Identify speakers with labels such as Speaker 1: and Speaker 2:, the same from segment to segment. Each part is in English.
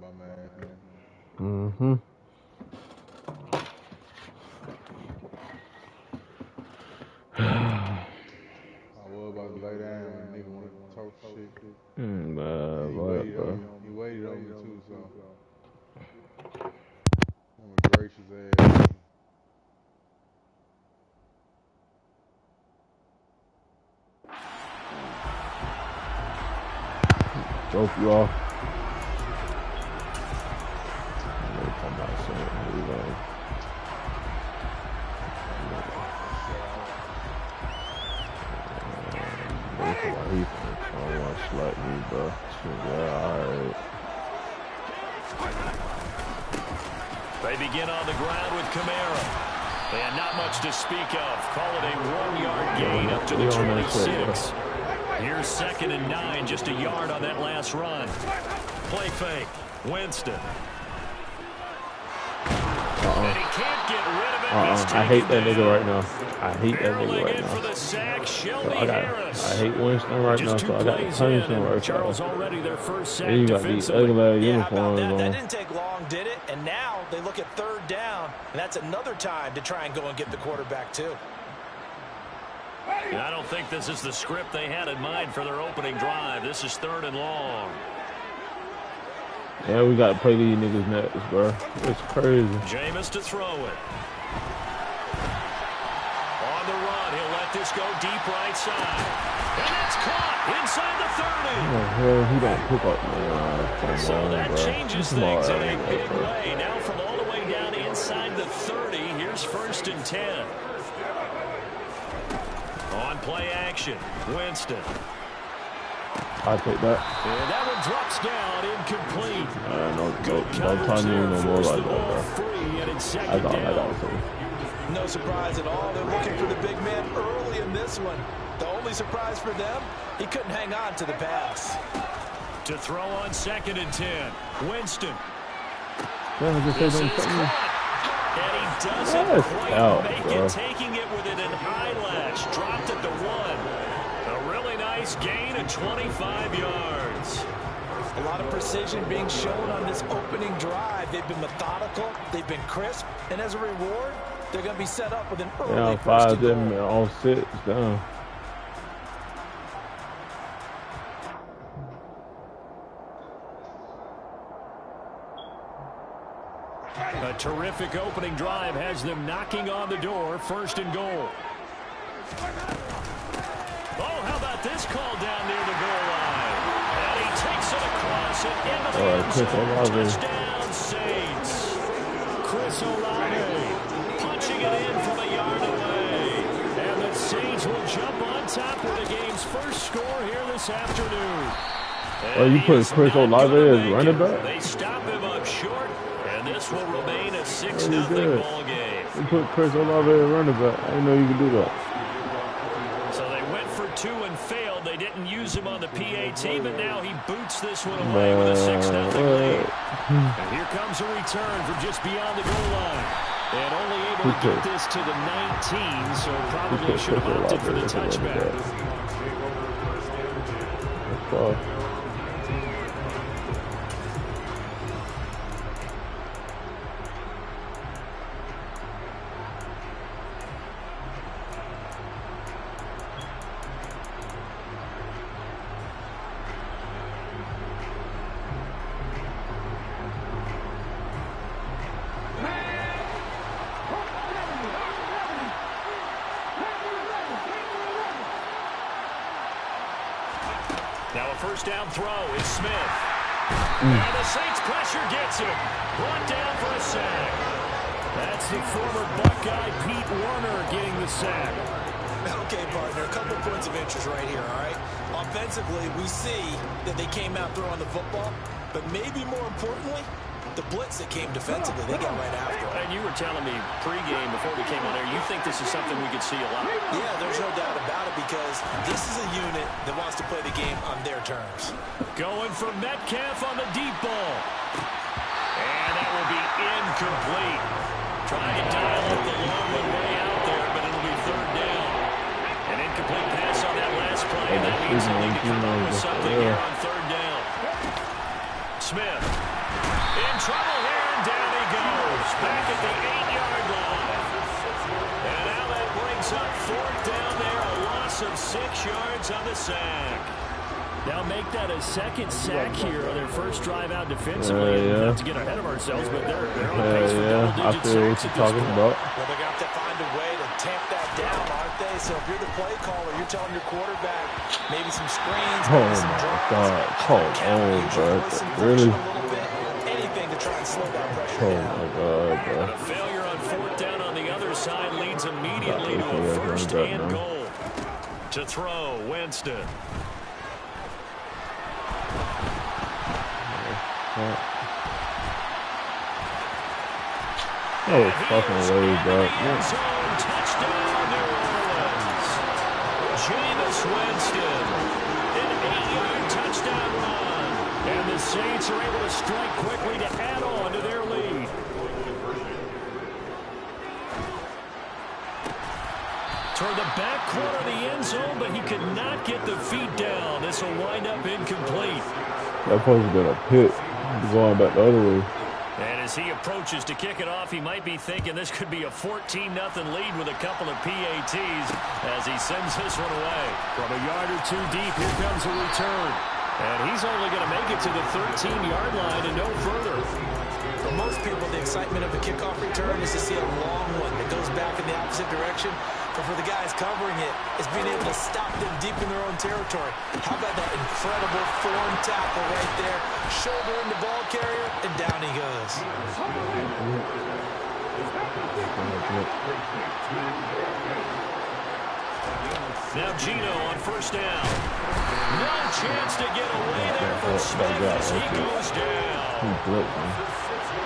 Speaker 1: Bum ass nigga.
Speaker 2: Mm-hmm.
Speaker 1: I was about to lay down when nigga wanted to talk shit. He waited on me too, so I'm a gracious ass nigga.
Speaker 2: Dope you off. Come out soon. He don't want to slut me, bro. Yeah, alright.
Speaker 3: They begin on the ground with Camara. And not much to speak of. Call it a 1-yard gain up to the 26. Here's 2nd and 9, just a yard on that last run. Play fake. Winston. And he can't get rid of it.
Speaker 2: I hate that nigga right now. I hate that nigga right now.
Speaker 3: For the sack,
Speaker 2: I hate Winston right now, so I got to punish him right
Speaker 3: Charles already their first sack.
Speaker 2: And you got these ugly uniforms on.
Speaker 4: That didn't take long, did it? And now they look at 3rd down, and that's another time to try and go and get the quarterback too.
Speaker 3: And I don't think this is the script they had in mind for their opening drive. This is 3rd and long.
Speaker 2: Yeah, we got to play these niggas next, bro. It's crazy.
Speaker 3: Jameis to throw it. On the run, he'll let this go deep right side. And it's caught inside the 30.
Speaker 2: Oh, hell, he don't pick up, man.
Speaker 3: So that changes things in a big way. Now from all the way down inside the 30, here's 1st and 10. On play action, Winston.
Speaker 2: I'll take that.
Speaker 3: And that one drops down, incomplete.
Speaker 2: No time no more like that, bro. That's all I got to say.
Speaker 4: No surprise at all. They're looking for the big man early in this one. The only surprise for them, he couldn't hang on to the pass.
Speaker 3: To throw on 2nd and 10, Winston.
Speaker 2: Yeah,
Speaker 3: this is caught. And he doesn't quite make it, taking it with an eyelash. Dropped at the 1. A really nice gain of 25 yards.
Speaker 4: A lot of precision being shown on this opening drive. They've been methodical, they've been crisp, and as a reward, they're going to be set up with an early
Speaker 2: 5 them on 6 down.
Speaker 3: A terrific opening drive has them knocking on the door. 1st and goal. Oh, how about this call down near the goal line? And he takes it across and into the end zone. Touchdown, Saints. Chris Olave punching it in from a yard away. And the Saints will jump on top with the game's first score here this afternoon.
Speaker 2: Oh, you put Chris Olave as running back?
Speaker 3: They stop him up short, and this will remain a 6-0 ball game.
Speaker 2: You put Chris Olave as running back. I didn't know you could do that.
Speaker 3: So they went for 2 and failed. They didn't use him on the PAT, but now he boots this one away with a 6-0 lead. And here comes a return from just beyond the goal line. And only able to get this to the 19, so probably should have opted for the touchback. Now a first down throw is Smith. And the Saints pressure gets him. Brought down for a sack. That's the former Buckeye Pete Warner getting the sack.
Speaker 4: Okay, partner, a couple of points of interest right here, all right? Offensively, we see that they came out throwing the football, but maybe more importantly, the blitz that came defensively, they got right after it.
Speaker 3: And you were telling me pregame before we came on air, you think this is something we could see a lot?
Speaker 4: Yeah, there's no doubt about it because this is a unit that wants to play the game on their terms.
Speaker 3: Going for Metcalf on the deep ball. And that will be incomplete. Trying to dial up the long one way out there, but it'll be 3rd down. An incomplete pass on that last play. That means they'll need to come up with something here on 3rd down. Smith. In trouble here, and down he goes. Back at the 8-yard line. And now that brings up 4th down there. A loss of 6 yards on the sack. Now make that a second sack here on their first drive out defensively. Not to get ahead of ourselves, but they're on pace for double-digit sacks at this point.
Speaker 4: Well, they're going to have to find a way to tamp that down, aren't they? So if you're the play caller, you're telling your quarterback maybe some screens, maybe some drops.
Speaker 2: Really?
Speaker 4: Anything to try and slow that pressure down.
Speaker 2: Oh, my God, bro.
Speaker 3: A failure on 4th down on the other side leads immediately to a 1st and goal. To throw, Winston.
Speaker 2: Oh, fucking way, bro.
Speaker 3: Touchdown, New Orleans. Jameis Winston. An 8-yard touchdown run. And the Saints are able to strike quickly to add on to their lead. Toward the back corner of the end zone, but he could not get the feet down. This will wind up incomplete.
Speaker 2: That supposed to be a pick. He's going back the other way.
Speaker 3: And as he approaches to kick it off, he might be thinking this could be a 14-0 lead with a couple of PATs as he sends this one away. From a yard or two deep, here comes a return. And he's only going to make it to the 13-yard line and no further.
Speaker 4: For most people, the excitement of a kickoff return is to see a long one that goes back in the opposite direction. But for the guys covering it, it's being able to stop them deep in their own territory. How about that incredible form tackle right there? Shoulder in the ball carrier, and down he goes.
Speaker 3: Now Gino on 1st down. No chance to get away there for Smith as he goes down.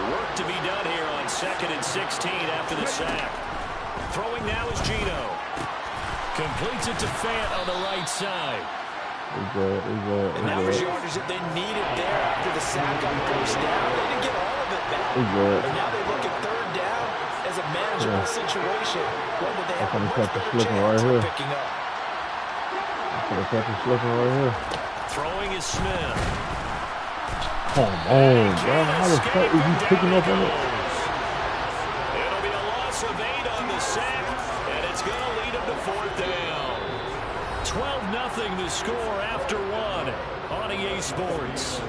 Speaker 3: Work to be done here on 2nd and 16 after the sack. Throwing now is Gino. Completes it to Fant on the right side.
Speaker 4: And that was yardage that they needed there after the sack on 1st down. They didn't get all of it back. But now they look at 3rd down as a manageable situation. One that they have a much better chance of picking up.
Speaker 3: Throwing is Smith.
Speaker 2: Come on, bro. How the fuck is he picking up on it?
Speaker 3: It'll be a loss of 8 on the sack, and it's going to lead him to 4th down. 12-0 the score after 1 on EA Sports.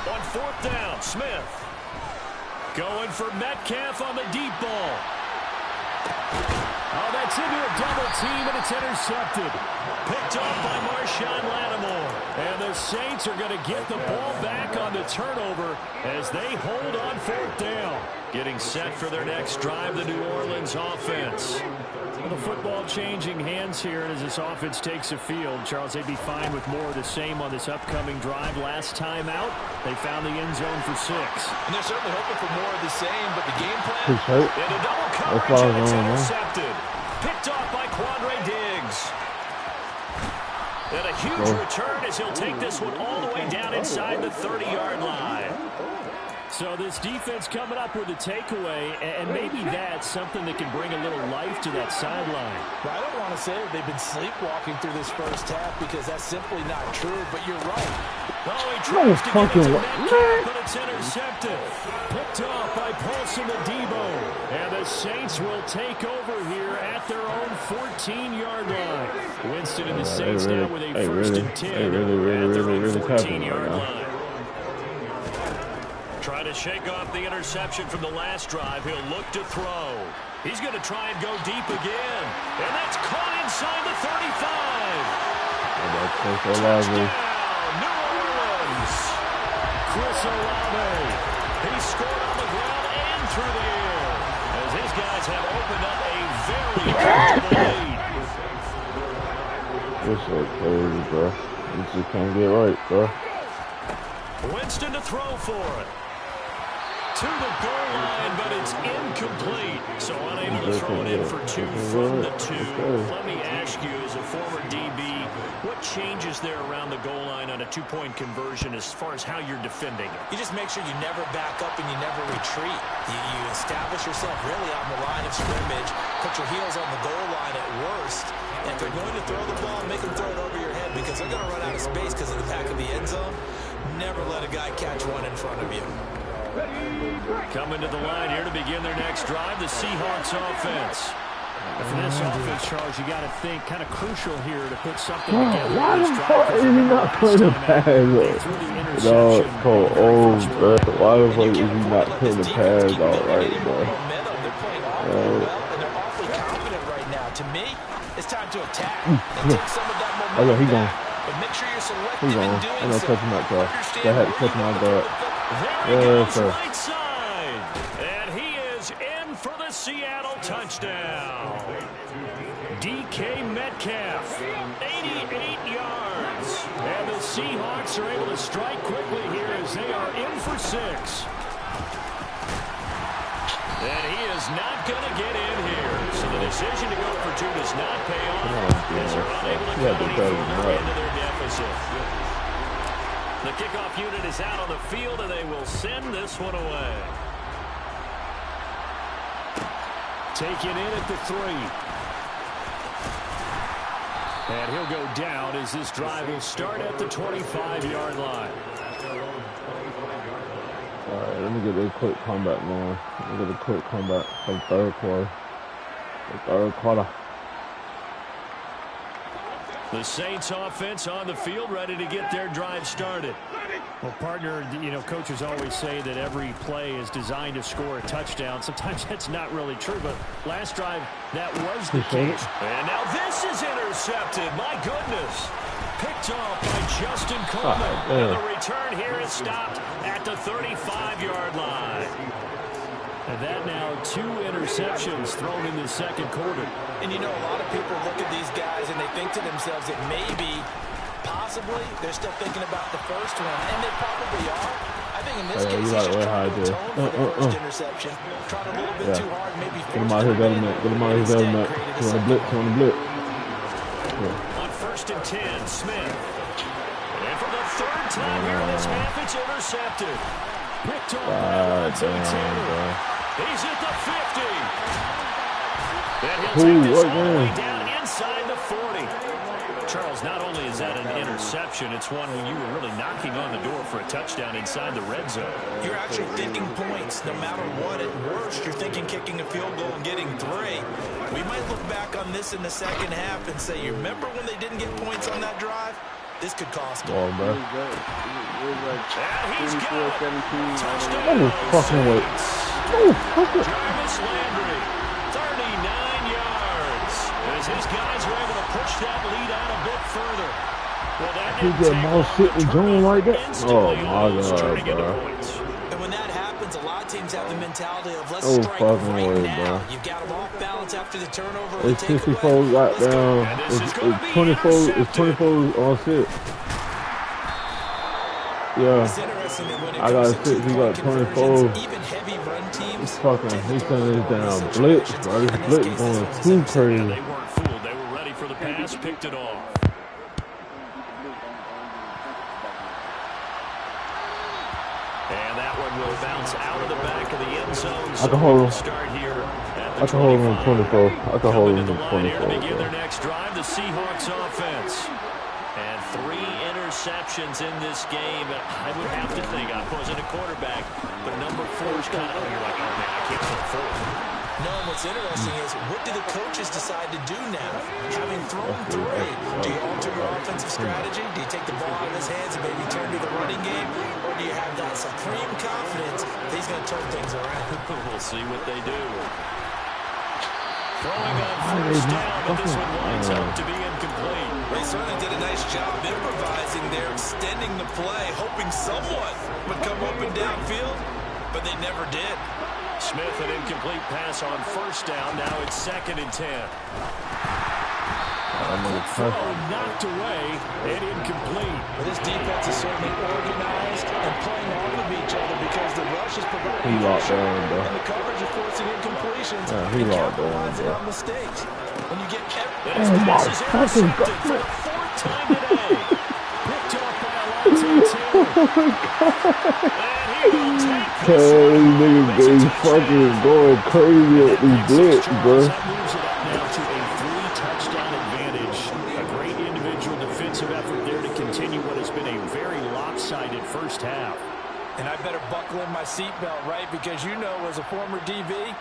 Speaker 3: On 4th down, Smith. Going for Metcalf on the deep ball. Oh, that's into a double team, and it's intercepted. Picked off by Marshawn Lattimore. And the Saints are going to get the ball back on the turnover as they hold on 4th down. Getting set for their next drive, the New Orleans offense. The football changing hands here, and as this offense takes the field, Charles, they'd be fine with more of the same on this upcoming drive. Last time out, they found the end zone for 6.
Speaker 4: And they're certainly hoping for more of the same, but the game plan,
Speaker 3: in a double coverage, and it's intercepted. Picked off by Quandre Diggs. And a huge return as he'll take this one all the way down inside the 30-yard line. So this defense coming up with a takeaway, and maybe that's something that can bring a little life to that sideline.
Speaker 4: Well, I don't want to say that they've been sleepwalking through this first half because that's simply not true, but you're right.
Speaker 3: Oh, he tries to get it to Metcalf, but it's intercepted. Picked off by Paulson to Debo. And the Saints will take over here at their own 14-yard line. Winston and the Saints now with a 1st and 10 at their own 14-yard line. Trying to shake off the interception from the last drive. He'll look to throw. He's going to try and go deep again. And that's caught inside the 35. Touchdown, New Orleans. Chris Olave. He scored on the ground and through the air as his guys have opened up a very comfortable lead.
Speaker 2: This is crazy, bro. You just can't get right, bro.
Speaker 3: Winston to throw for it. to the goal line, but it's incomplete. So unable to throw it in for 2 from the 2. Let me ask you, as a former DB, what changes there around the goal line on a 2-point conversion as far as how you're defending it?
Speaker 4: You just make sure you never back up and you never retreat. You establish yourself really on the line of scrimmage, put your heels on the goal line at worst, and if they're going to throw the ball, make them throw it over your head because they're going to run out of space because of the back of the end zone. Never let a guy catch one in front of you.
Speaker 3: Coming to the line here to begin their next drive, the Seahawks offense. For this offense, Charles, you got to think kind of crucial here to put something together.
Speaker 2: Why the fuck is he not putting the pads up? No, Cole, bro. Why the fuck is he not putting the pads out right, bro?
Speaker 4: They're playing awfully well, and they're awfully confident right now. To me, it's time to attack and take some of that momentum
Speaker 2: he gone.
Speaker 4: But make sure you're selective
Speaker 2: He's
Speaker 4: in
Speaker 2: gone.
Speaker 4: doing
Speaker 2: I'm not
Speaker 4: so.
Speaker 2: touching that car. That had to touch my guard.
Speaker 3: There he
Speaker 2: Yes,
Speaker 3: goes,
Speaker 2: sir.
Speaker 3: right side. And he is in for the Seattle touchdown. DK Metcalf, 88 yards. And the Seahawks are able to strike quickly here as they are in for 6. And he is not going to get in here. So the decision to go for 2 does not pay off as they're unable to cut any further into their deficit. The kickoff unit is out on the field, and they will send this one away. Taken in at the 3. And he'll go down as this drive will start at the 25-yard line.
Speaker 2: All right, let me get a quick comeback going. Let me get a quick comeback for the third quarter.
Speaker 3: The Saints offense on the field, ready to get their drive started. Well, partner, you know, coaches always say that every play is designed to score a touchdown. Sometimes that's not really true, but last drive, that was the case. And now this is intercepted. My goodness. Picked off by Justin Coleman. And the return here is stopped at the 35-yard line. And that now 2 interceptions thrown in the second quarter.
Speaker 4: And you know, a lot of people look at these guys and they think to themselves that maybe, possibly, they're still thinking about the first one. And they probably are. I think in this case, he's just trying to atone for the first interception. Tried a little bit too hard, maybe
Speaker 2: Get him out here, Delman. Get him out here, Delman. You want to blitz? You want to blitz?
Speaker 3: On 1st and 10, Smith. And for the 3rd time here in this half, it's intercepted. Picked off by Taylor. He's at the 50. And he'll take this all the way down inside the 40. Charles, not only is that an interception, it's one when you were really knocking on the door for a touchdown inside the red zone.
Speaker 4: You're actually thinking points no matter what. At worst, you're thinking kicking a field goal and getting 3. We might look back on this in the second half and say, you remember when they didn't get points on that drive? This could cost them.
Speaker 2: Oh, bro.
Speaker 3: And he's got it.
Speaker 2: Oh, fucking wait. Oh, fuck it.
Speaker 3: Jarvis Landry, 39 yards. As his guys were able to push that lead out a bit further. Well, that
Speaker 2: He
Speaker 3: didn't
Speaker 2: get
Speaker 3: take
Speaker 2: more
Speaker 3: long
Speaker 2: shit
Speaker 3: to
Speaker 2: than
Speaker 3: turn
Speaker 2: John like
Speaker 3: over
Speaker 2: that?
Speaker 3: instantly,
Speaker 2: Oh, my
Speaker 3: almost
Speaker 2: God,
Speaker 3: turning into
Speaker 2: bro.
Speaker 3: points.
Speaker 4: And when that happens, a lot of teams have the mentality of let's
Speaker 2: Oh,
Speaker 4: strike
Speaker 2: fucking
Speaker 4: right
Speaker 2: word,
Speaker 4: now.
Speaker 2: bro.
Speaker 4: You've got them off balance after the turnover. Or the
Speaker 2: It's
Speaker 4: takeaway.
Speaker 2: 64 right down.
Speaker 3: And this is gonna be
Speaker 2: 24. It's
Speaker 3: intercepted.
Speaker 2: 24 on 6. Yeah.
Speaker 4: It's interesting that when it
Speaker 2: I got
Speaker 4: comes
Speaker 2: a
Speaker 4: to
Speaker 2: 6. He got
Speaker 4: two-point
Speaker 2: 24.
Speaker 4: conversions, even heavy run teams.
Speaker 2: He's fucking.
Speaker 4: tend to
Speaker 2: He's
Speaker 4: pull
Speaker 2: sending
Speaker 4: out
Speaker 2: this
Speaker 4: of these
Speaker 2: down blitz,
Speaker 4: situations.
Speaker 2: bro. This
Speaker 4: In this
Speaker 2: blitz
Speaker 4: case,
Speaker 2: going
Speaker 4: this
Speaker 2: too
Speaker 4: was
Speaker 2: crazy.
Speaker 3: They weren't fooled. They were ready for the pass, picked it off. And that one will bounce out of the back of the end zone.
Speaker 2: I can hold him.
Speaker 3: Start here at the
Speaker 2: I can hold him 24. I can hold him
Speaker 3: Coming to the line here to
Speaker 2: 24.
Speaker 3: begin
Speaker 2: bro.
Speaker 3: their next drive, the Seahawks offense. And 3 interceptions in this game. I would have to think, I wasn't a quarterback, but number 4 is kind of, you're like, oh man, I can't throw 4.
Speaker 4: No, and what's interesting is what do the coaches decide to do now? Having thrown 3, do you alter your offensive strategy? Do you take the ball out of his hands and maybe turn to the running game? Or do you have that supreme confidence that he's going to turn things around?
Speaker 3: We'll see what they do. Throwing on 1st down, but this one winds up to be incomplete.
Speaker 4: They certainly did a nice job improvising there, extending the play, hoping someone would come up and downfield, but they never did.
Speaker 3: Smith, an incomplete pass on 1st down. Now it's 2nd and 10. Quick throw knocked away and incomplete.
Speaker 4: Well, this defense is certainly organized and playing off of each other because the rush is providing pressure and the coverage is forcing incompletions and capitalizing on mistakes. When you get
Speaker 3: his pass is intercepted for the 4th time today. Picked off by Alonzo Taylor. And he will take this one.
Speaker 2: Niggas fucking going crazy with these blitz, bro.
Speaker 3: That moves it up now to a 3-touchdown advantage. A great individual defensive effort there to continue what has been a very lopsided first half.
Speaker 4: And I better buckle in my seatbelt, right? Because you know, as a former DB,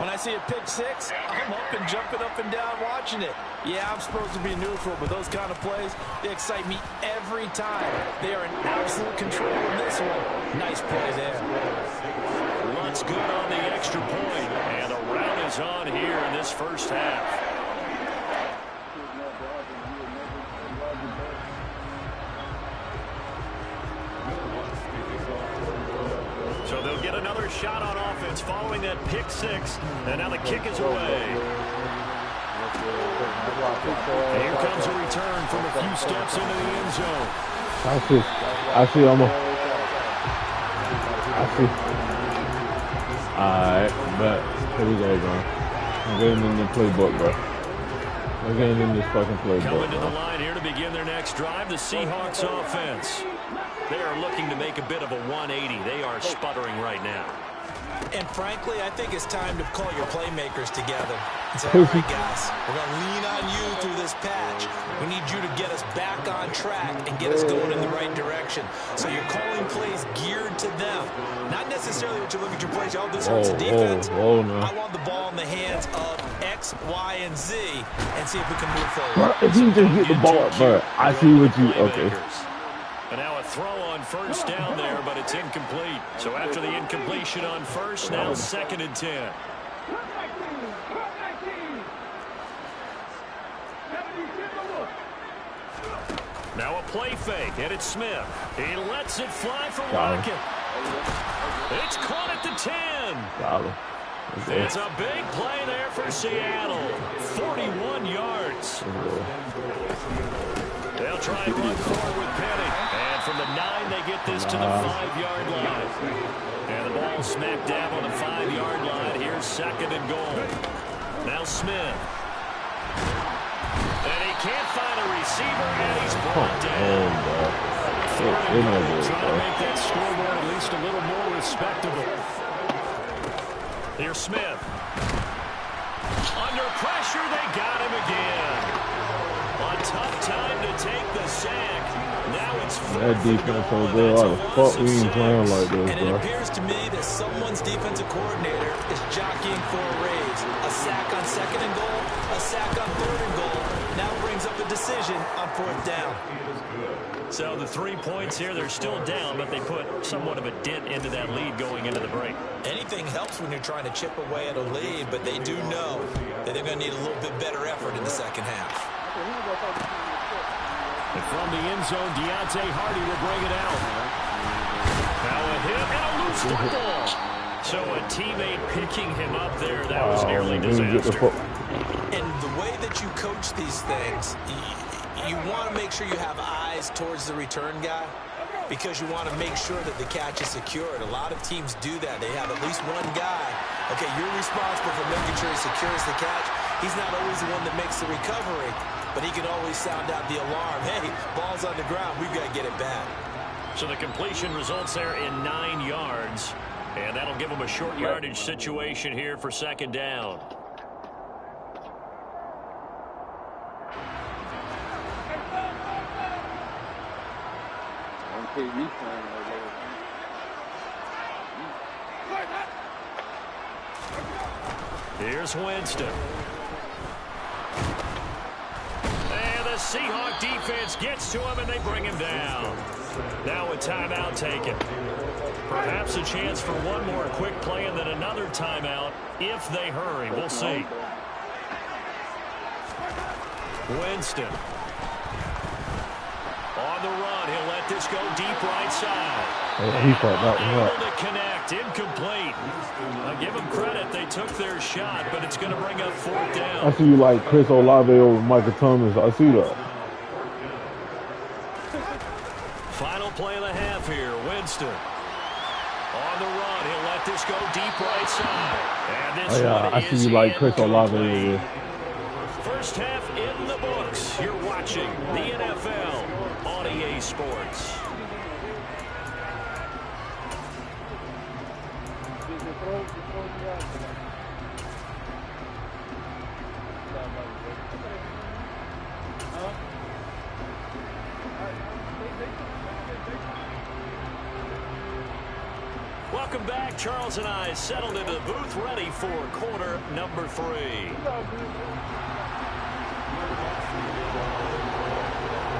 Speaker 4: when I see a pick six, I'm up and jumping up and down watching it. Yeah, I'm supposed to be neutral, but those kind of plays, they excite me every time. They are in absolute control in this one. Nice play there.
Speaker 3: Lutz good on the extra point, and the rout is on here in this first half. So they'll get another shot on offense following that pick six, and now the kick is away. Here comes a return from a few steps into the end zone.
Speaker 2: I see, Alright, but here we go, bro. I'm getting in the playbook, bro. I'm getting in this fucking playbook.
Speaker 3: Coming to the line here to begin their next drive, the Seahawks offense. They are looking to make a bit of a 180. They are sputtering right now.
Speaker 4: And frankly, I think it's time to call your playmakers together and say, all right, guys, we're going to lean on you through this patch. We need you to get us back on track and get us going in the right direction. So you're calling plays geared to them. Not necessarily what you look at your plays, oh, this hurts the defense.
Speaker 2: No.
Speaker 4: I want the ball in the hands of X, Y, and Z and see if we can move forward.
Speaker 2: If you just get the ball, bro, I see what you, okay.
Speaker 3: And now a throw on first down there, but it's incomplete. So after the incompletion on first, now 2nd and 10. Now a play fake, and it's Smith. He lets it fly for Rocket. It's caught at the 10. It's a big play there for Seattle. 41 yards. They'll try and run forward with Penny. And from the 9, they get this to the 5-yard line. And the ball smack dab on the 5-yard line. Here's 2nd and goal. Now Smith. And he can't find a receiver, and he's brought down. Trying to make that scoreboard at least a little more respectable. Here's Smith. Under pressure, they got him again. A tough time to take the sack. Now it's
Speaker 2: that defense so good. Why the fuck we ain't playing like this,
Speaker 4: and
Speaker 2: bro?
Speaker 4: it appears to me that someone's defensive coordinator is jockeying for a raise. A sack on 2nd and goal, a sack on 3rd and goal. Now brings up a decision on 4th down.
Speaker 3: So the 3 points here, they're still down, but they put somewhat of a dent into that lead going into the break.
Speaker 4: Anything helps when you're trying to chip away at a lead, but they do know that they're going to need a little bit better effort in the second half.
Speaker 3: And from the end zone, Deontay Hardy will bring it out. Now a hit and a loose football. So a teammate picking him up there, that was nearly disaster.
Speaker 4: And the way that you coach these things, you want to make sure you have eyes towards the return guy because you want to make sure that the catch is secured. A lot of teams do that. They have at least one guy. Okay, you're responsible for making sure he secures the catch. He's not always the one that makes the recovery, but he can always sound out the alarm. Hey, ball's on the ground. We've got to get it back.
Speaker 3: So the completion results there in 9 yards, and that'll give him a short yardage situation here for 2nd down. Here's Winston. And the Seahawk defense gets to him, and they bring him down. Now a timeout taken. Perhaps a chance for one more quick play and then another timeout if they hurry. We'll see. Winston. On the run, he'll let this this go deep right side.
Speaker 2: He thought that was
Speaker 3: Able
Speaker 2: up.
Speaker 3: to connect. Incomplete. I give them credit. They took their shot, but it's going to bring up 4th down.
Speaker 2: I see you like Chris Olave over Michael Thomas. I see that.
Speaker 3: Final play of the half here. Winston. On the run. He'll let this go deep right side. And this one
Speaker 2: I see you like Chris Olave over
Speaker 3: incomplete.
Speaker 2: there.
Speaker 3: First half in the books. You're watching the NFL on EA Sports. Welcome back. Charles and I settled into the booth ready for quarter number 3.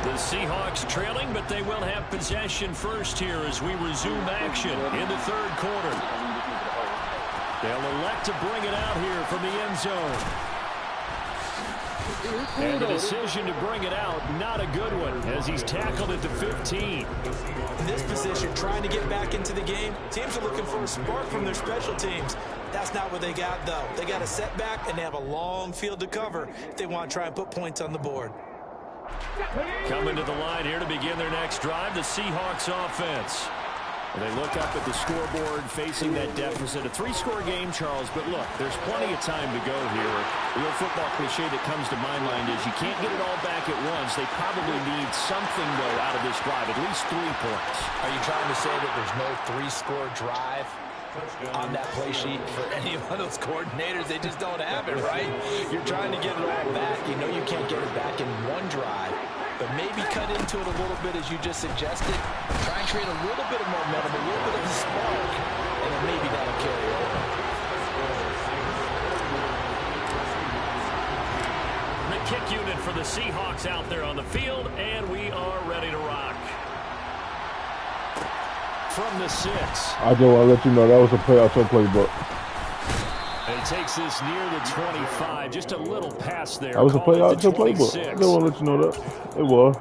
Speaker 3: The Seahawks trailing, but they will have possession first here as we resume action in the 3rd quarter. They'll elect to bring it out here from the end zone. And the decision to bring it out, not a good one, as he's tackled at the 15.
Speaker 4: In this position, trying to get back into the game, teams are looking for a spark from their special teams. That's not what they got, though. They got a setback, and they have a long field to cover if they want to try and put points on the board.
Speaker 3: Coming to the line here to begin their next drive, the Seahawks offense. They look up at the scoreboard facing that deficit. A 3-score game, Charles, but look, there's plenty of time to go here. The real football cliche that comes to my mind is you can't get it all back at once. They probably need something, though, out of this drive, at least 3 points.
Speaker 4: Are you trying to say that there's no 3-score drive on that play sheet for any one of those coordinators? They just don't have it, right? You're trying to get it all back. You know you can't get it back in one drive. But maybe cut into it a little bit as you just suggested. Try and create a little bit of momentum, a little bit of a spark, and then maybe that'll carry over.
Speaker 3: The kick unit for the Seahawks out there on the field, and we are ready to rock. From the 6.
Speaker 2: I just want to let you know that was a play out your playbook.
Speaker 3: And he takes this near the 25. Just a little pass there.
Speaker 2: That was a play
Speaker 3: Call it
Speaker 2: out
Speaker 3: the
Speaker 2: your playbook. I
Speaker 3: 26.
Speaker 2: just want to let you know that. It was.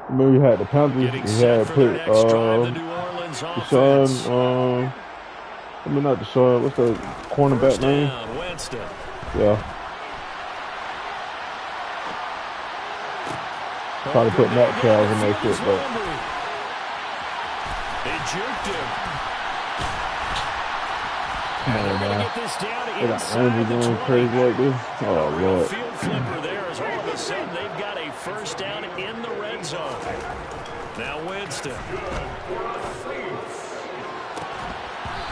Speaker 2: Remember you had the Panthers,
Speaker 3: Getting
Speaker 2: you
Speaker 3: set
Speaker 2: had
Speaker 3: for
Speaker 2: put
Speaker 3: their next drive, the New Orleans offense.
Speaker 2: Deshaun, I mean not Deshaun, what's the cornerback
Speaker 3: First
Speaker 2: name?
Speaker 3: down, Winston.
Speaker 2: Yeah. Try to put Matt Calves in that shit, but
Speaker 3: They juked him.
Speaker 2: come on, man.
Speaker 3: Get this down
Speaker 2: They got
Speaker 3: inside
Speaker 2: Andrew
Speaker 3: the
Speaker 2: going
Speaker 3: 20.
Speaker 2: crazy like this. Oh,
Speaker 3: Real
Speaker 2: Lord.
Speaker 3: field flipper there as all of a sudden they've got a first down in the red zone. Now Winston.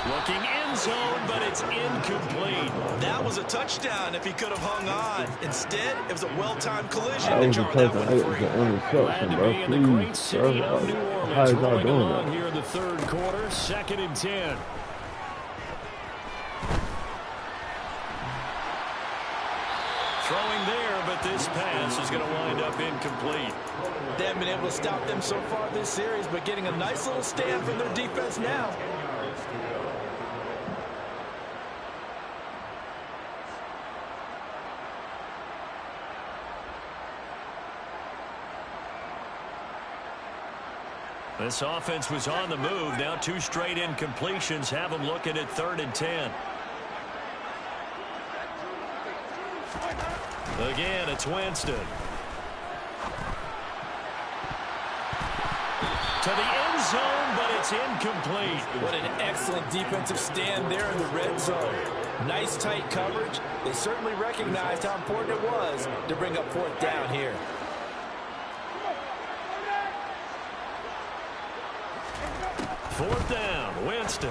Speaker 3: Looking end zone, but it's incomplete.
Speaker 4: That was a touchdown if he could have hung on. Instead, it was a well-timed collision
Speaker 2: That
Speaker 4: to
Speaker 2: was a
Speaker 4: draw that
Speaker 2: touchdown.
Speaker 4: one
Speaker 2: That was
Speaker 4: free.
Speaker 2: an
Speaker 3: Glad
Speaker 2: interception,
Speaker 3: to
Speaker 2: bro.
Speaker 3: be in the great
Speaker 2: Please,
Speaker 3: city
Speaker 2: bro.
Speaker 3: of New
Speaker 2: How
Speaker 3: Orleans
Speaker 2: is y'all
Speaker 3: rolling
Speaker 2: doing
Speaker 3: along
Speaker 2: that?
Speaker 3: here in the 3rd quarter. 2nd and 10. Throwing there, but this pass is going to wind up incomplete.
Speaker 4: They haven't been able to stop them so far this series, but getting a nice little stand from their defense now.
Speaker 3: This offense was on the move. Now 2 straight incompletions have them looking at 3rd and 10. Again, it's Winston. To the end zone, but it's incomplete.
Speaker 4: What an excellent defensive stand there in the red zone. Nice tight coverage. They certainly recognized how important it was to bring up 4th down here.
Speaker 3: Fourth down, Winston.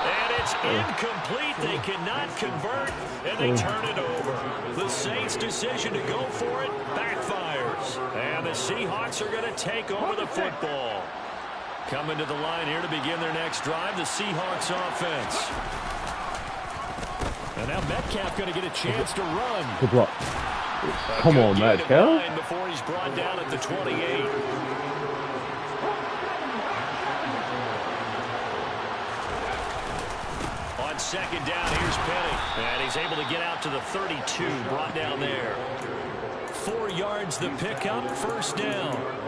Speaker 3: And it's incomplete. They cannot convert, and they turn it over. The Saints' decision to go for it backfires. And the Seahawks are going to take over the football. Coming to the line here to begin their next drive, the Seahawks offense. And now Metcalf going to get a chance to run.
Speaker 2: Good block. Come on, Metcalf.
Speaker 3: Before he's brought down at the 28. On 2nd down, here's Penny. And he's able to get out to the 32, brought down there. 4 yards the pickup, first down.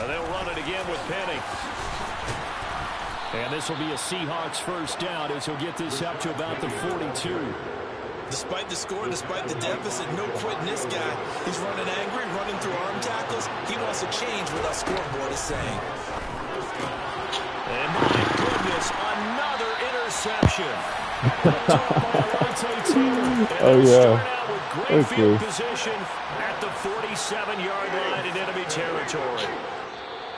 Speaker 3: They'll run it again with Penny. And this will be a Seahawks first down as he'll get this up to about the 42.
Speaker 4: Despite the score, despite the deficit, no quitting this guy. He's running angry, running through arm tackles. He wants to change what that scoreboard is saying.
Speaker 3: And my goodness, another interception.
Speaker 2: Oh, yeah.
Speaker 3: Great field position at the 47-yard line in enemy territory.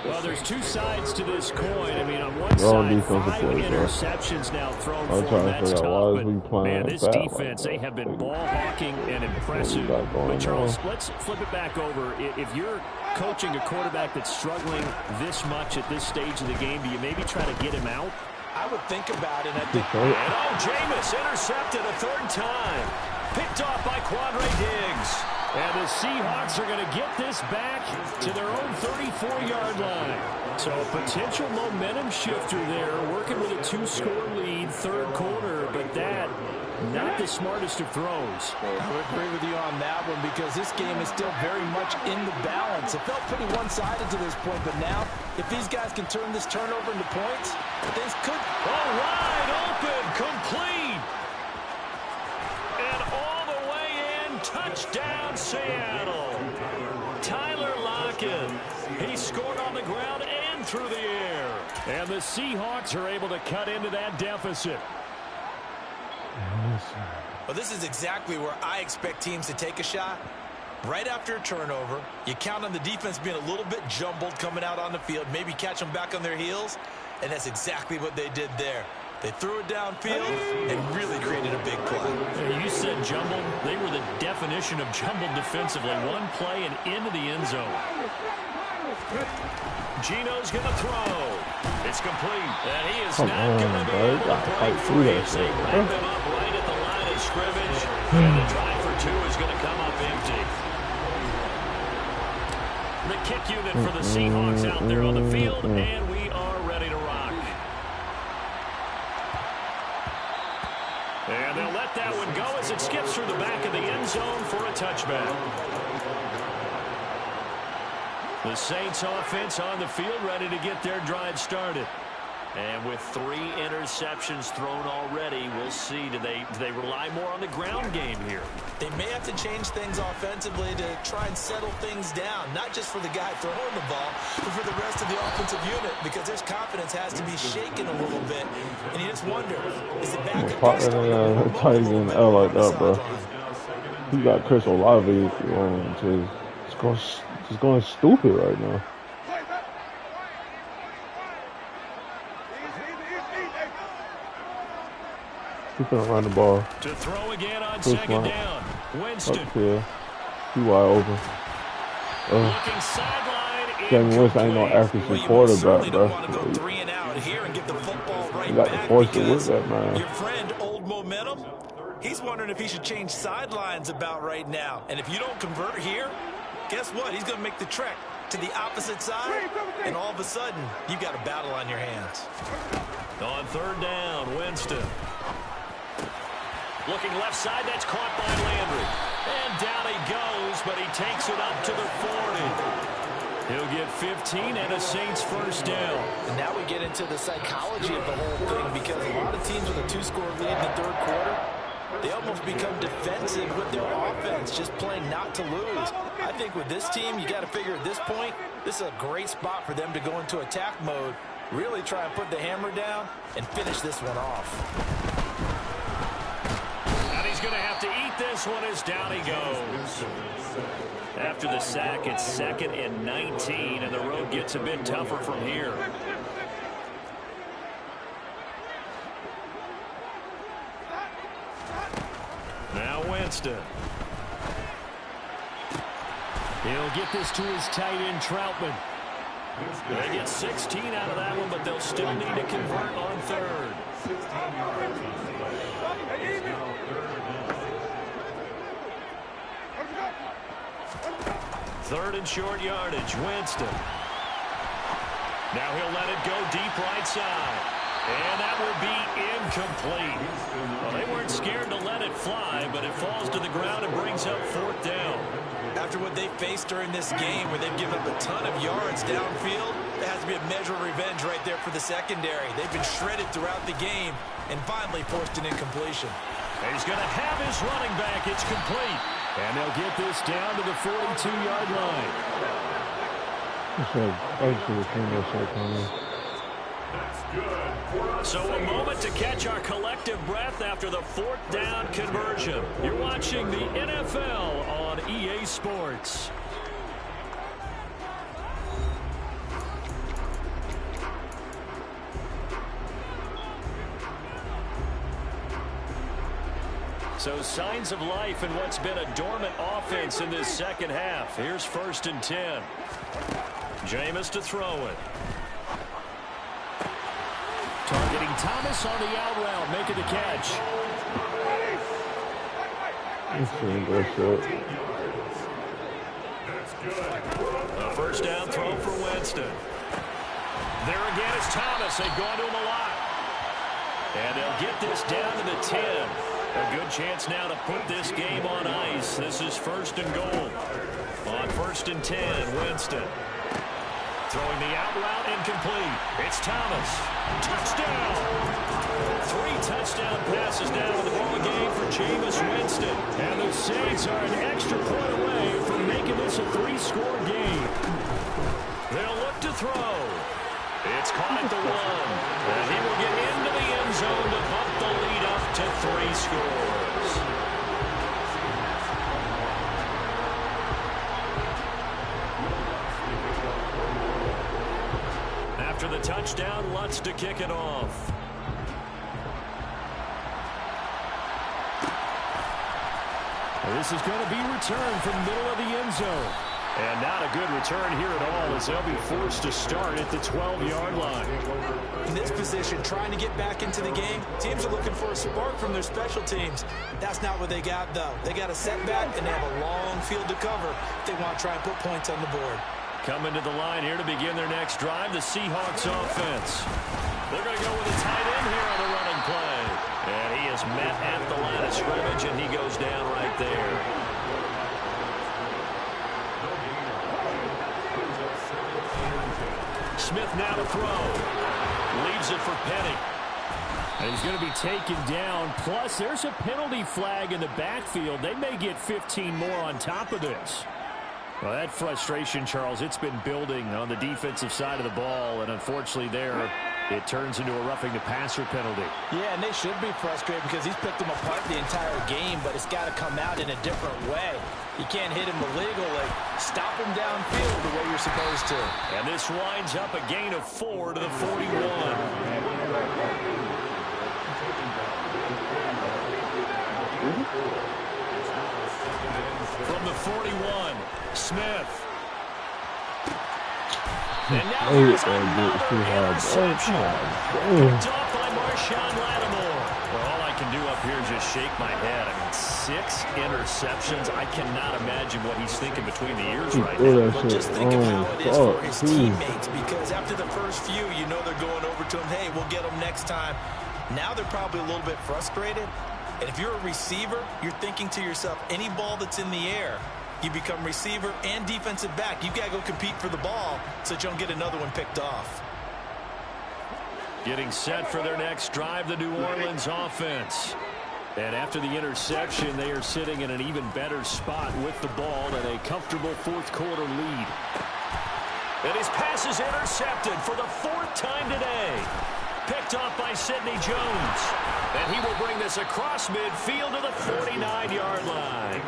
Speaker 3: Well, there's two sides to this coin. I mean, on one side, 5 interceptions now thrown for him. That's tough. But, man, this defense, they have been ball hawking and impressive. But, Charles, let's flip it back over. If you're coaching a quarterback that's struggling this much at this stage of the game, do you maybe try to get him out?
Speaker 4: I would think about it. I think.
Speaker 3: And Jameis intercepted a third time. Picked off by Quandre Diggs. And the Seahawks are going to get this back to their own 34-yard line. So a potential momentum shifter there, working with a 2-score lead, third quarter, but that, not the smartest of throws.
Speaker 4: I would agree with you on that one because this game is still very much in the balance. It felt pretty one-sided to this point, but now, if these guys can turn this turnover into points, things could...
Speaker 3: Oh, wide open, complete. And all the way in, touchdown Seattle. Tyler Lockett, he scored on the ground and through the air. And the Seahawks are able to cut into that deficit.
Speaker 4: Well, this is exactly where I expect teams to take a shot. Right after a turnover, you count on the defense being a little bit jumbled coming out on the field, maybe catch them back on their heels, and that's exactly what they did there. They threw it downfield and really created a big play.
Speaker 3: You said jumbled. They were the definition of jumbled defensively. One play and into the end zone. Gino's going to throw. It's complete. And he is not going to be able to break free. They wrap him up right at the line of scrimmage. And the try for 2 is going to come up empty. The kick unit for the Seahawks out there on the field, and we are ready to rock. And they'll let that one go as it skips through the back of the end zone for a touchback. The Saints offense on the field ready to get their drive started. And with 3 interceptions thrown already, we'll see. Do they rely more on the ground game here?
Speaker 4: They may have to change things offensively to try and settle things down, not just for the guy throwing the ball, but for the rest of the offensive unit, because his confidence has to be shaken a little bit. And you just wonder, is the backup
Speaker 2: Titans in L like that, bro? You got Chris Olave just going stupid right now. He's gonna run the ball.
Speaker 3: To throw again on second down. Winston.
Speaker 2: Up here. He wide open.
Speaker 3: Looking sideline.
Speaker 2: Jamie Winston ain't no accuracy quarterback, bro.
Speaker 4: Want to go 3 and out here and get the football right
Speaker 2: you got
Speaker 4: back
Speaker 2: to force it with that, man.
Speaker 4: Your friend, Old Momentum, he's wondering if he should change sidelines about right now. And if you don't convert here, guess what? He's going to make the trek to the opposite side, and all of a sudden, you've got a battle on your hands.
Speaker 3: On third down, Winston. Looking left side, that's caught by Landry. And down he goes, but he takes it up to the 40. He'll get 15 and a Saints first down.
Speaker 4: And now we get into the psychology of the whole thing, because a lot of teams with a 2-score lead in the third quarter, they almost become defensive with their offense, just playing not to lose. I think with this team, you got to figure at this point, this is a great spot for them to go into attack mode, really try and put the hammer down and finish this one off.
Speaker 3: He's going to have to eat this one as down he goes. After the sack, it's 2nd and 19, and the road gets a bit tougher from here. Now Winston. He'll get this to his tight end, Troutman. They get 16 out of that one, but they'll still need to convert on third. 3rd and short yardage. Winston. Now he'll let it go deep right side. And that will be incomplete. Well, they weren't scared to let it fly, but it falls to the ground and brings up 4th down.
Speaker 4: After what they faced during this game where they've given up a ton of yards downfield, there has to be a measure of revenge right there for the secondary. They've been shredded throughout the game and finally forced an incompletion.
Speaker 3: He's going to have his running back. It's complete. And they'll get this down to the 42-yard line. So a moment to catch our collective breath after the 4th down conversion. You're watching the NFL on EA Sports. So signs of life in what's been a dormant offense in this second half. Here's 1st and 10. Jameis to throw it. Targeting Thomas on the out route, making the catch. A 1st down throw for Winston. There again is Thomas. They've gone to him a lot. And they'll get this down to the 10. A good chance now to put this game on ice. This is 1st and goal. On 1st and 10, Winston. Throwing the out route, incomplete. It's Thomas. Touchdown! 3 touchdown passes now in the ball game for Jameis Winston. And the Saints are an extra point away from making this a 3-score game. They'll look to throw. It's caught at the 1. And he will get into the end zone to bump the lead up to 3 scores. After the touchdown, Lutz to kick it off. This is going to be returned from the middle of the end zone. And not a good return here at all as they'll be forced to start at the 12-yard line.
Speaker 4: In this position, trying to get back into the game, teams are looking for a spark from their special teams. That's not what they got, though. They got a setback, and they have a long field to cover if they want to try and put points on the board.
Speaker 3: Coming to the line here to begin their next drive, the Seahawks offense. They're going to go with a tight end here on the running play. And he is met at the line of scrimmage, and he goes down right there. Smith now to throw. Leaves it for Penny. And he's going to be taken down. Plus, there's a penalty flag in the backfield. They may get 15 more on top of this. Well, that frustration, Charles, it's been building on the defensive side of the ball. And unfortunately there, it turns into a roughing the passer penalty.
Speaker 4: Yeah, and they should be frustrated because he's picked them apart the entire game, but it's got to come out in a different way. You can't hit him illegally. Stop him downfield the way you're supposed to.
Speaker 3: And this winds up a gain of 4 to the 41. From the 41, Smith. And now here's another interception. Picked off by Marshawn Lattimore. Well, all I can do up here is just shake my head. I mean, 6 interceptions. I cannot imagine what he's thinking between the ears right now.
Speaker 4: But just think of how it is for his teammates, because after the first few, you know they're going over to him, hey, we'll get him next time. Now they're probably a little bit frustrated. And if you're a receiver, you're thinking to yourself, any ball that's in the air, you become receiver and defensive back. You've got to go compete for the ball so that you don't get another one picked off.
Speaker 3: Getting set for their next drive, the New Orleans offense. And after the interception, they are sitting in an even better spot with the ball and a comfortable 4th quarter lead. And his pass is intercepted for the 4th time today. Picked off by Sidney Jones. And he will bring this across midfield to the 49-yard line.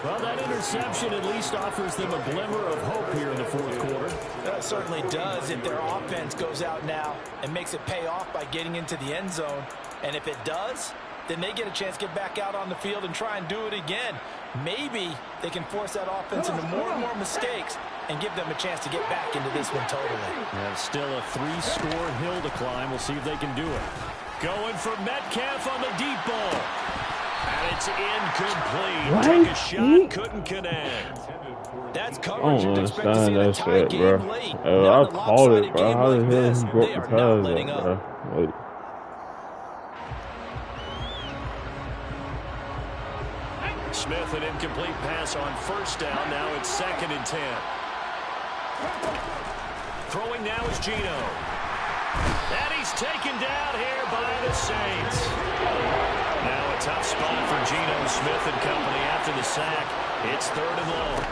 Speaker 3: Well, that interception at least offers them a glimmer of hope here in the 4th quarter.
Speaker 4: That certainly does if their offense goes out now and makes it pay off by getting into the end zone. And if it does, then they get a chance to get back out on the field and try and do it again. Maybe they can force that offense into more and more mistakes and give them a chance to get back into this one totally.
Speaker 3: Yeah, still a 3-score hill to climb. We'll see if they can do it. Going for Metcalf on the deep ball. And it's incomplete. Took a shot, couldn't connect.
Speaker 4: That's
Speaker 2: I
Speaker 4: coverage
Speaker 2: don't
Speaker 4: you'd expect to see
Speaker 2: understand
Speaker 4: in a
Speaker 2: that
Speaker 4: tie
Speaker 2: shit, bro.
Speaker 4: game late.
Speaker 2: I
Speaker 4: Not in a
Speaker 2: called it,
Speaker 4: lopsided
Speaker 2: bro.
Speaker 4: game
Speaker 2: How the
Speaker 4: like
Speaker 2: hell
Speaker 4: this.
Speaker 2: he broke
Speaker 4: They
Speaker 2: the
Speaker 4: are
Speaker 2: pass
Speaker 4: not letting
Speaker 2: up,
Speaker 4: up.
Speaker 2: bro? Like,
Speaker 3: Smith, an incomplete pass on first down. Now it's 2nd and 10. Throwing now is Geno. And he's taken down here by the Saints. Now a tough spot for Geno Smith and company after the sack. It's 3rd and long.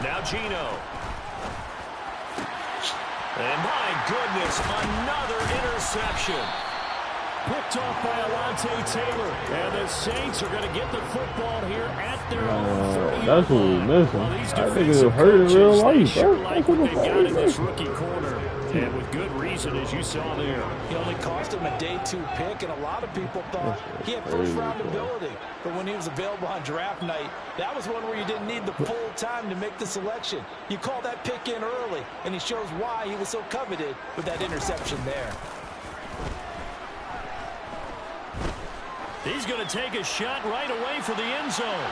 Speaker 3: Now Geno. And my goodness, another interception. Picked off by Alontae Taylor. And the Saints are going to get the football here at their own 30.
Speaker 2: that's what we missing. I think it'll hurt in real life, bro. That's what
Speaker 3: They've got in this
Speaker 2: the
Speaker 3: rookie corner. And with good reason, as you saw there.
Speaker 4: He only cost him a day 2 pick, and a lot of people thought he had first-round ability. But when he was available on draft night, that was one where you didn't need the full time to make the selection. You call that pick in early, and he shows why he was so coveted with that interception there.
Speaker 3: He's going to take a shot right away for the end zone.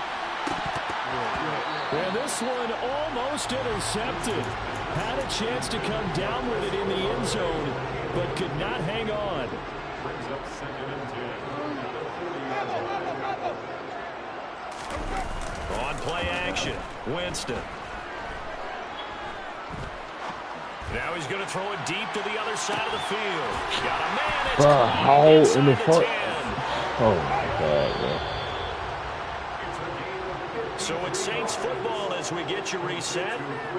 Speaker 3: And this one almost intercepted. Had a chance to come down with it in the end zone, but could not hang on. On play action, Winston. Now he's going to throw it deep to the other side of the field. Got a man. It's
Speaker 2: how in the front?
Speaker 3: 10.
Speaker 2: Oh my God, bro.
Speaker 3: So it's Saints football as we get you reset.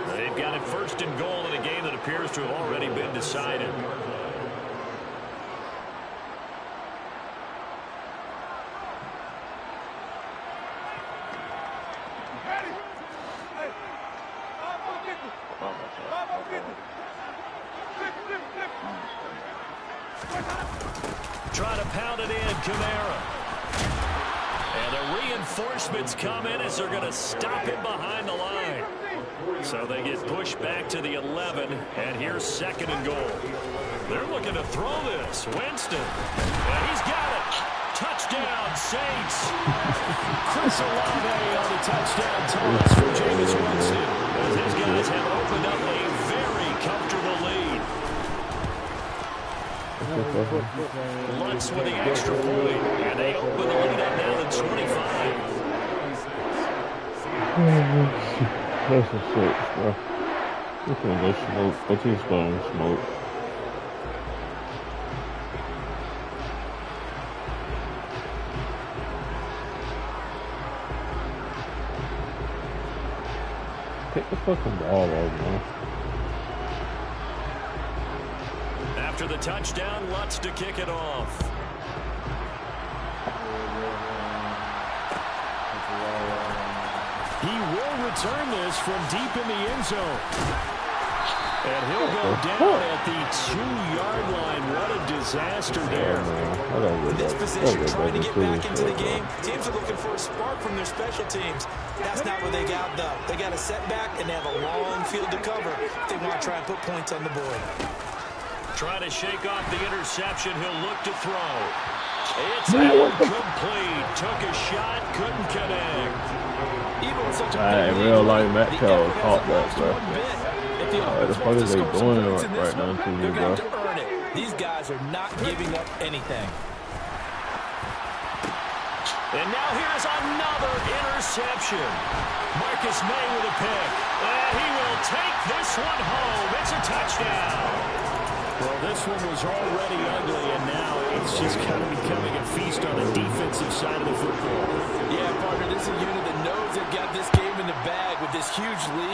Speaker 3: They've got it 1st and goal in a game that appears to have already been decided. Trying to pound it in, Kamara. And the reinforcements come in as they're going to stop him behind the line. So they get pushed back to the 11, and here's 2nd and goal. They're looking to throw this. Winston. And he's got it. Touchdown, Saints. Chris Olave on the touchdown toss for Jameis Winston. As his guys have opened up a very comfortable lead. Lutz with the extra point, and they open the lead up now to 25.
Speaker 2: That's a shit, bro. We can go smoke. But he's going to smoke. Take the fucking ball out, man.
Speaker 3: After the touchdown, Lutz to kick it off. He will return this from deep in the end zone. And he'll go down at the 2-yard line. What a disaster there.
Speaker 4: In this position, trying to get back into the game, teams are looking for a spark from their special teams. That's not what they got, though. They got a setback, and they have a long field to cover if they want to try and put points on the board.
Speaker 3: Trying to shake off the interception. He'll look to throw. It's incomplete. Took a shot, couldn't connect.
Speaker 4: Even with such a
Speaker 2: in real life, Metcalf caught that, bro. What the fuck is they doing right now to you, bro?
Speaker 4: These guys are not giving up anything.
Speaker 3: And now here's another interception. Marcus May with a pick. And he will take this one home. It's a touchdown. Well, this one was already ugly, and now it's just kind of becoming a feast on the defensive side of the football.
Speaker 4: Yeah, partner, this is a unit that knows they've got this game in the bag with this huge lead.